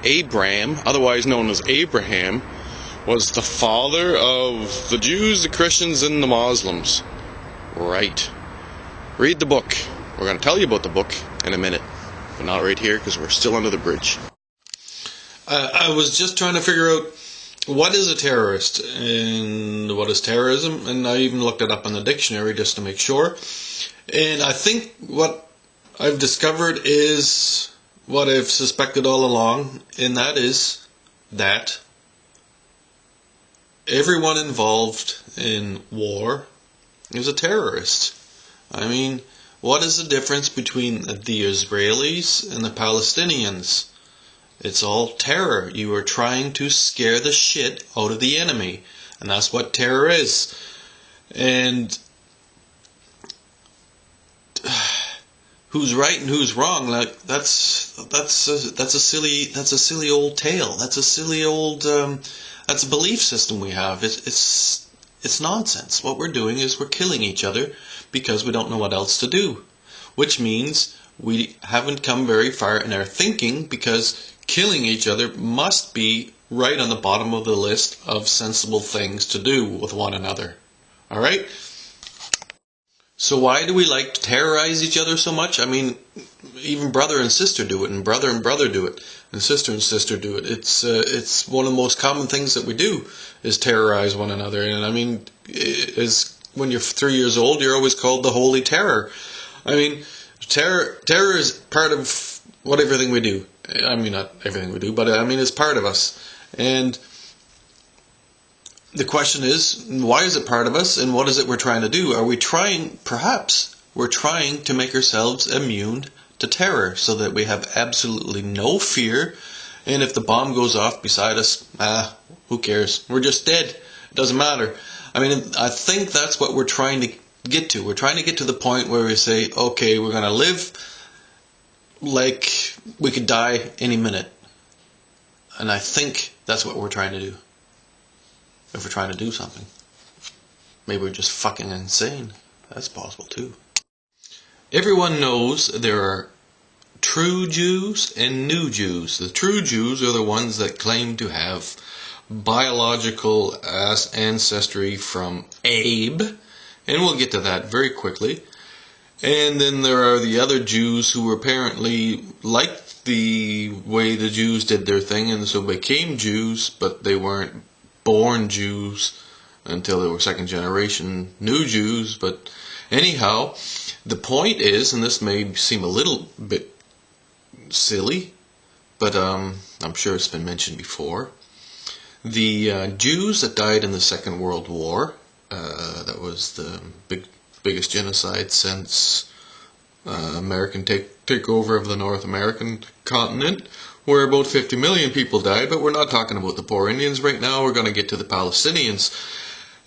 Abram, otherwise known as Abraham, was the father of the Jews, the Christians, and the Moslems. Right. Read the book. We're going to tell you about the book in a minute, but not right here because we're still under the bridge. I was just trying to figure out what is a terrorist and what is terrorism, and I even looked it up in the dictionary just to make sure. And I think what I've discovered is what I've suspected all along, and that is that everyone involved in war is a terrorist. I mean, what is the difference between the Israelis and the Palestinians? It's all terror. You are trying to scare the shit out of the enemy, and that's what terror is. And who's right and who's wrong? Like that's a silly old tale. That's a silly old that's a belief system we have. It's nonsense. What we're doing is we're killing each other because we don't know what else to do, which means we haven't come very far in our thinking, because killing each other must be right on the bottom of the list of sensible things to do with one another. Alright? So why do we like to terrorize each other so much? I mean, even brother and sister do it, and brother do it, and sister do it. It's one of the most common things that we do, is terrorize one another. And I mean, when you're 3 years old, you're always called the Holy Terror. I mean, terror is part of everything we do. I mean, not everything we do, but I mean, it's part of us. And the question is, why is it part of us, and what is it we're trying to do? Perhaps we're trying to make ourselves immune to terror, so that we have absolutely no fear, and if the bomb goes off beside us, who cares? We're just dead. It doesn't matter. I mean, I think that's what we're trying to get to. We're trying to get to the point where we say, okay, we're going to live like we could die any minute. And I think that's what we're trying to do. If we're trying to do something. Maybe we're just fucking insane. That's possible too. Everyone knows there are true Jews and new Jews. The true Jews are the ones that claim to have biological ancestry from Abe. And we'll get to that very quickly. And then there are the other Jews who apparently liked the way the Jews did their thing, and so became Jews, but they weren't born Jews until they were second generation new Jews. But anyhow, the point is, and this may seem a little bit silly, but I'm sure it's been mentioned before, the Jews that died in the Second World War, that was the biggest genocide since American takeover of the North American continent, where about 50 million people died. But we're not talking about the poor Indians right now. We're going to get to the Palestinians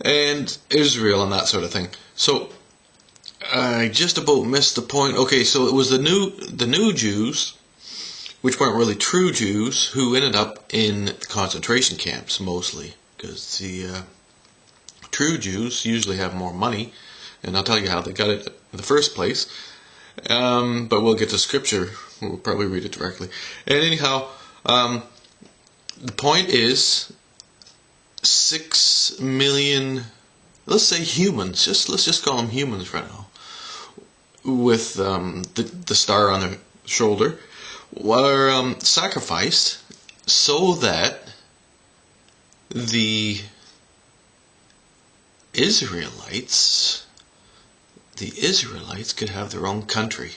and Israel and that sort of thing. So I just about missed the point. Okay, so it was the new Jews, which weren't really true Jews, who ended up in the concentration camps mostly, because the true Jews usually have more money, and I'll tell you how they got it in the first place. But we'll get to scripture. We'll probably read it directly. And anyhow, the point is 6 million, let's say humans, let's just call them humans right now, with the star on their shoulder, were sacrificed so that the Israelites could have their own country,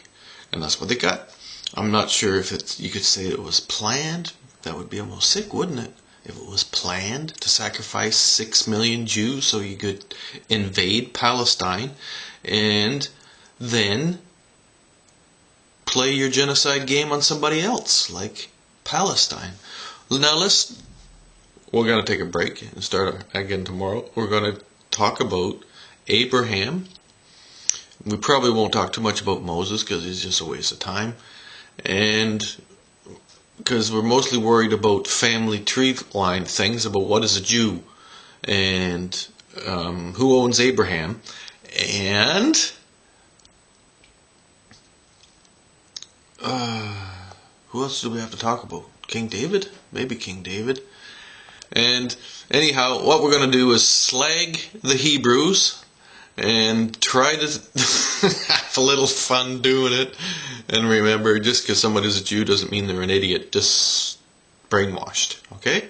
and that's what they got. I'm not sure if you could say it was planned. That would be almost sick, wouldn't it? If it was planned to sacrifice 6 million Jews so you could invade Palestine and then play your genocide game on somebody else, like Palestine. Now we're going to take a break and start again tomorrow. We're going to talk about Abraham. We probably won't talk too much about Moses because he's just a waste of time, and because we're mostly worried about family tree line things, about what is a Jew and who owns Abraham, and Who else do we have to talk about? King David? Maybe King David. And anyhow, what we're going to do is slag the Hebrews and try to have a little fun doing it. And remember, just because somebody's a Jew doesn't mean they're an idiot. Just brainwashed, okay?